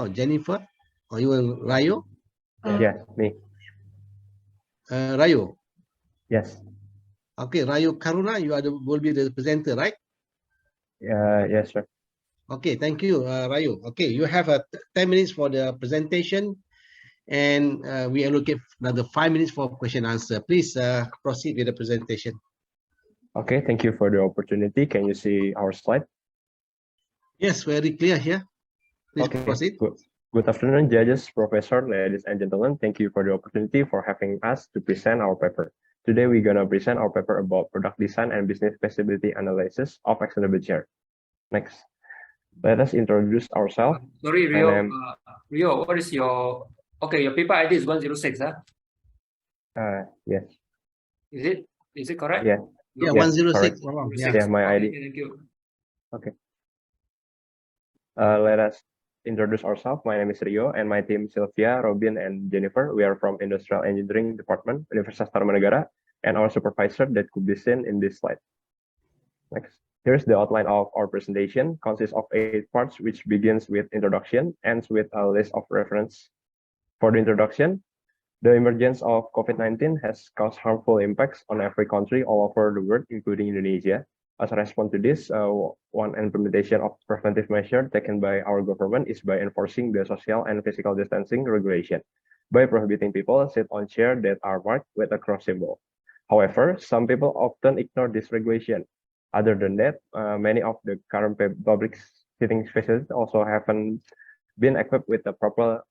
or Jennifer, or even Rayo? Yes, me. Rayo. Yes. Okay, Rayo Karuna, you will be the presenter, right? Yes, sir. Okay, thank you, Rayo. Okay, you have 10 minutes for the presentation, and we allocate another 5 minutes for question answer. Please proceed with the presentation. Okay, thank you for the opportunity. Can you see our slide? Yes, very clear here. Please proceed. Good afternoon, judges, professor, ladies and gentlemen. Thank you for the opportunity for having us to present our paper. Today, we're going to present our paper about product design and business feasibility analysis of extendable chair. Next. Let us introduce ourselves. Sorry, Rio. Rio, what is your... Okay, your paper ID is 106, huh? Yes. Is it correct? Yeah. Yeah, 106. Yeah, my ID. Okay, thank you. Okay. Let us introduce ourselves. My name is Rio, and my team Sylvia, Robin, and Jennifer. We are from Industrial Engineering Department, Universitas Tarumanegara, and our supervisor that could be seen in this slide. Next. Here's the outline of our presentation. Consists of 8 parts, which begins with introduction, ends with a list of reference. For the introduction, the emergence of COVID-19 has caused harmful impacts on every country all over the world, including Indonesia. As a response to this, one implementation of preventive measure taken by our government is by enforcing the social and physical distancing regulation by prohibiting people sit on chairs that are marked with a cross symbol. However, some people often ignore this regulation. Other than that, many of the current public sitting spaces also haven't been equipped with the proper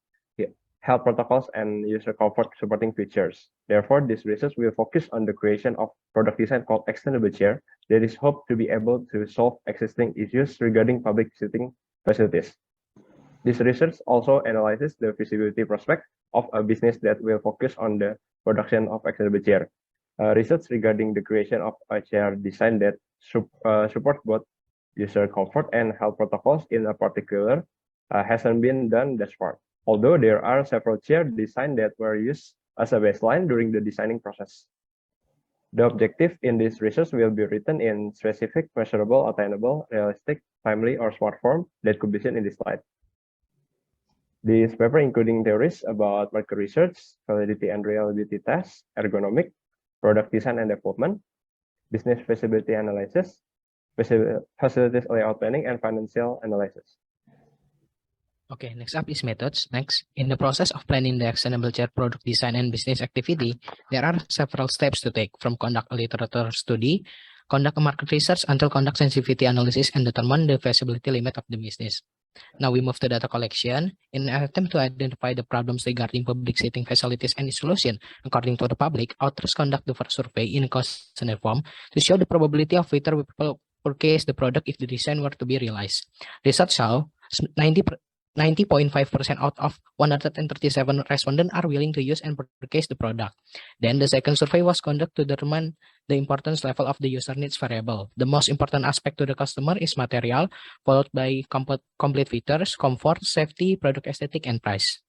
health protocols and user comfort supporting features. Therefore, this research will focus on the creation of product design called extendable chair that is hoped to be able to solve existing issues regarding public sitting facilities. This research also analyzes the feasibility prospect of a business that will focus on the production of extendable chair. Research regarding the creation of a chair design that supports both user comfort and health protocols in a particular hasn't been done thus far. Although there are several chair designs that were used as a baseline during the designing process. The objective in this research will be written in specific, measurable, attainable, realistic, timely, or smart form that could be seen in this slide. This paper including theories about market research, validity and reliability tests, ergonomic, product design and development, business feasibility analysis, facilities layout planning, and financial analysis. Okay, next up is methods. Next, in the process of planning the extendable chair product design and business activity, there are several steps to take, from conduct a literature study, conduct a market research, until conduct sensitivity analysis and determine the feasibility limit of the business. Now we move to data collection. In an attempt to identify the problems regarding public seating facilities and its solution, according to the public, authors conduct the first survey in a questionnaire form to show the probability of whether people purchase the product if the design were to be realized. Research show 90.5% out of 137 respondents are willing to use and purchase the product. Then the second survey was conducted to determine the importance level of the user needs variable. The most important aspect to the customer is material, followed by complete features, comfort, safety, product aesthetic, and price.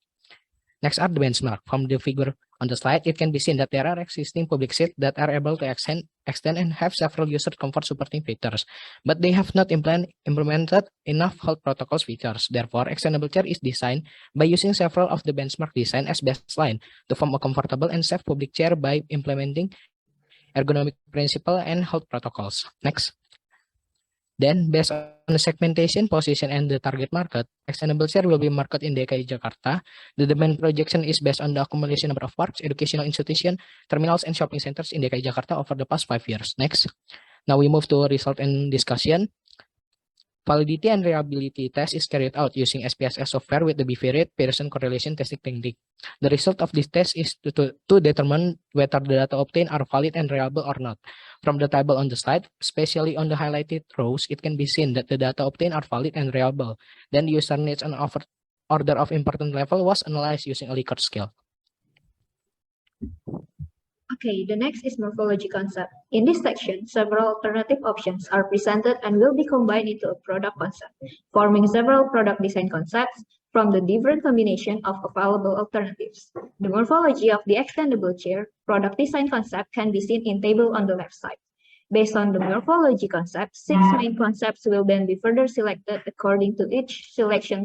Next are the benchmark. From the figure on the slide, it can be seen that there are existing public seats that are able to extend and have several user comfort supporting features, but they have not implemented enough health protocols features. Therefore, extendable chair is designed by using several of the benchmark design as baseline to form a comfortable and safe public chair by implementing ergonomic principle and health protocols. Next. Then, based on the segmentation, position, and the target market, extendable chair will be marketed in DKI Jakarta. The demand projection is based on the accumulation number of parks, educational institutions, terminals, and shopping centers in DKI Jakarta over the past 5 years. Next. Now we move to result and discussion. Validity and reliability test is carried out using SPSS software with the bivariate Pearson correlation testing technique. The result of this test is to determine whether the data obtained are valid and reliable or not. From the table on the slide, especially on the highlighted rows, it can be seen that the data obtained are valid and reliable. Then the user needs an order of importance level was analyzed using a Likert scale. Okay, the next is morphology concept. In this section, several alternative options are presented and will be combined into a product concept, forming several product design concepts from the different combination of available alternatives. The morphology of the extendable chair product design concept can be seen in table on the left side. Based on the morphology concept, 6 main concepts will then be further selected according to each selection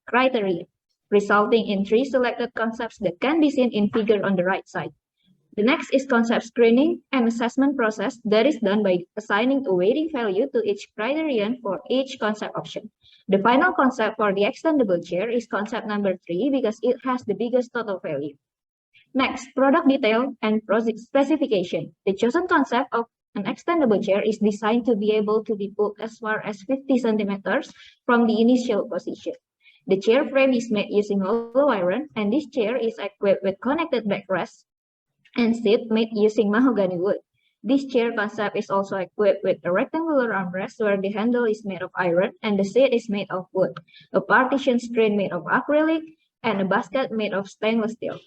criteria. resulting in 3 selected concepts that can be seen in figure on the right side. The next is concept screening and assessment process that is done by assigning a weighting value to each criterion for each concept option. The final concept for the extendable chair is concept number 3 because it has the biggest total value. Next, product detail and project specification. The chosen concept of an extendable chair is designed to be able to be pulled as far as 50 centimeters from the initial position. The chair frame is made using hollow iron, and this chair is equipped with connected backrest and seat made using mahogany wood. This chair concept is also equipped with a rectangular armrest where the handle is made of iron and the seat is made of wood, a partition screen made of acrylic, and a basket made of stainless steel.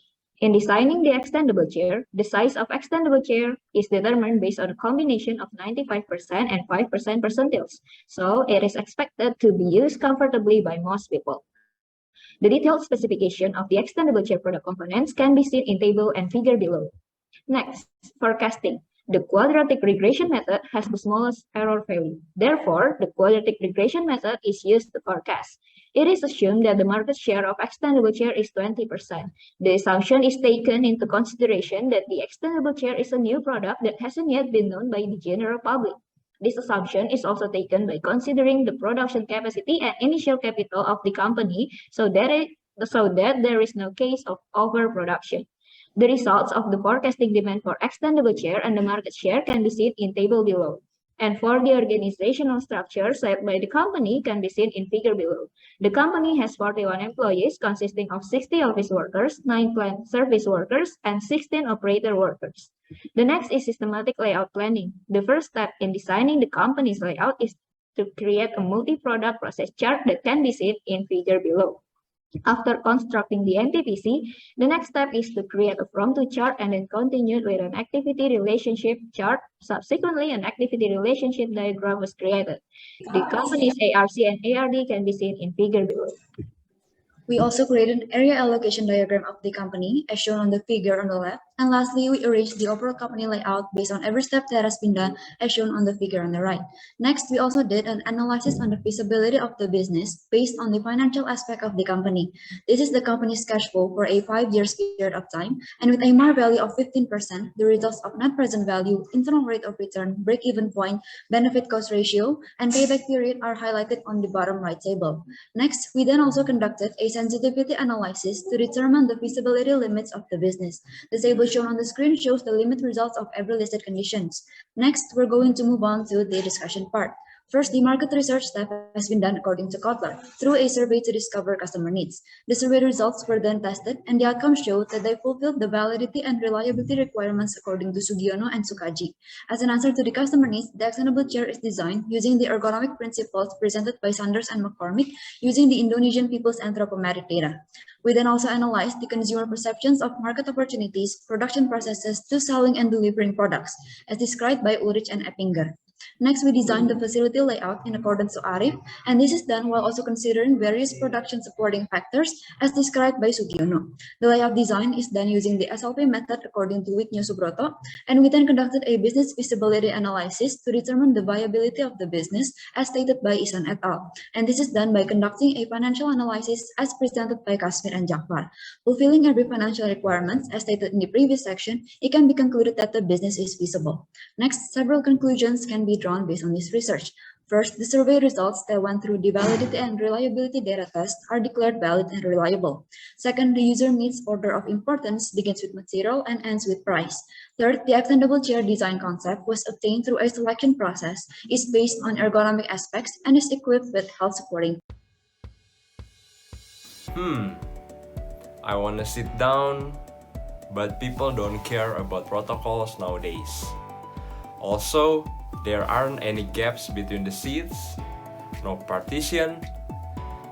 In designing the extendable chair, the size of extendable chair is determined based on a combination of 95% and 5% percentiles, so it is expected to be used comfortably by most people. The detailed specification of the extendable chair product components can be seen in table and figure below. Next, forecasting. The quadratic regression method has the smallest error value. Therefore, the quadratic regression method is used to forecast. It is assumed that the market share of extendable chair is 20%. The assumption is taken into consideration that the extendable chair is a new product that hasn't yet been known by the general public. This assumption is also taken by considering the production capacity and initial capital of the company so that there is no case of overproduction. The results of the forecasting demand for extendable chair and the market share can be seen in table below. And for the organizational structure set by the company can be seen in figure below. The company has 41 employees consisting of 60 office workers, 9 plant service workers, and 16 operator workers. The next is systematic layout planning. The first step in designing the company's layout is to create a multi-product process chart that can be seen in figure below. After constructing the MPPC, the next step is to create a from-to chart and then continue with an activity relationship chart. Subsequently, an activity relationship diagram was created. The company's ARC and ARD can be seen in figure below. We also created an area allocation diagram of the company, as shown on the figure on the left. And lastly, we arranged the overall company layout based on every step that has been done, as shown on the figure on the right. Next, we also did an analysis on the feasibility of the business based on the financial aspect of the company. This is the company's cash flow for a 5-year period of time, and with a MAR value of 15%, the results of net present value, internal rate of return, break-even point, benefit cost ratio, and payback period are highlighted on the bottom right table. Next, we then also conducted a sensitivity analysis to determine the feasibility limits of the business. The table shown on the screen shows the limit results of every listed conditions. Next, we're going to move on to the discussion part. First, the market research step has been done according to Kotler through a survey to discover customer needs. The survey results were then tested, and the outcomes showed that they fulfilled the validity and reliability requirements according to Sugiono and Sukaji. As an answer to the customer needs, the extendable chair is designed using the ergonomic principles presented by Sanders and McCormick using the Indonesian People's Anthropometric data. We then also analyzed the consumer perceptions of market opportunities, production processes, to selling and delivering products, as described by Ulrich and Eppinger. Next, we designed the facility layout in accordance to ARIF, and this is done while also considering various production supporting factors as described by Sugiono. The layout design is done using the SLP method according to Witnyo Subroto, and we then conducted a business feasibility analysis to determine the viability of the business as stated by Isan et al. And this is done by conducting a financial analysis as presented by Kasmir and Jafar. Fulfilling every financial requirements as stated in the previous section, it can be concluded that the business is feasible. Next, several conclusions can be drawn based on this research. First, the survey results that went through the validity and reliability data test are declared valid and reliable. Second, the user needs order of importance begins with material and ends with price. Third, the extendable chair design concept was obtained through a selection process, is based on ergonomic aspects, and is equipped with health supporting. I want to sit down, but people don't care about protocols nowadays. Also, there aren't any gaps between the seats, no partition,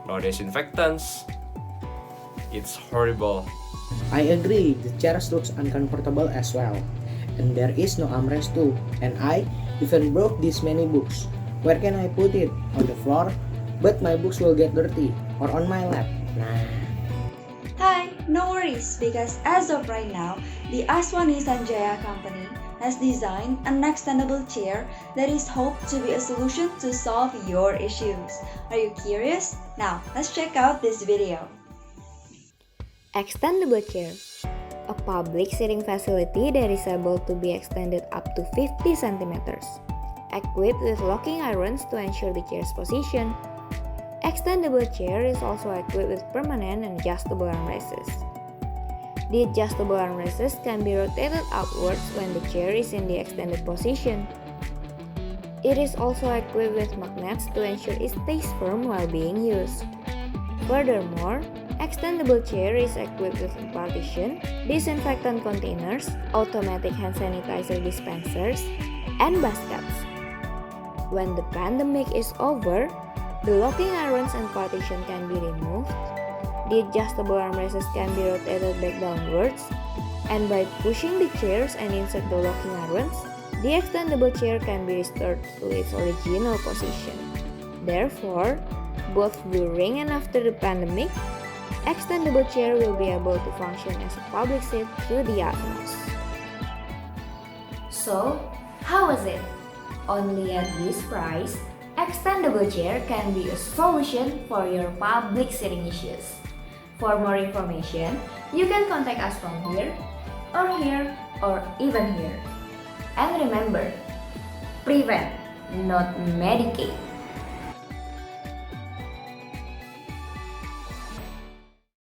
no disinfectants. It's horrible. I agree, the chairs looks uncomfortable as well. And there is no armrest too. And I even broke this many books. Where can I put it? On the floor? But my books will get dirty. Or on my lap. Nah. Hi, no worries, because as of right now, the Aswani Sanjaya company has designed an extendable chair that is hoped to be a solution to solve your issues. Are you curious? Now, let's check out this video. Extendable chair. A public seating facility that is able to be extended up to 50 centimeters, equipped with locking irons to ensure the chair's position. Extendable chair is also equipped with permanent and adjustable armrests. The adjustable armrests can be rotated upwards when the chair is in the extended position. It is also equipped with magnets to ensure it stays firm while being used. Furthermore, extendable chair is equipped with partition, disinfectant containers, automatic hand sanitizer dispensers, and baskets. When the pandemic is over, the locking irons and partition can be removed. The adjustable armrests can be rotated back downwards, and by pushing the chairs and insert the locking irons, the extendable chair can be restored to its original position. Therefore, both during and after the pandemic, extendable chair will be able to function as a public seat to the utmost. So, how was it? Only at this price, extendable chair can be a solution for your public seating issues. For more information, you can contact us from here, or even here. And remember, prevent, not medicate.